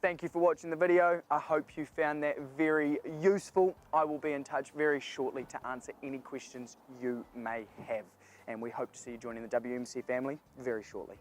Thank you for watching the video. I hope you found that very useful. I will be in touch very shortly to answer any questions you may have. And we hope to see you joining the WMC family very shortly.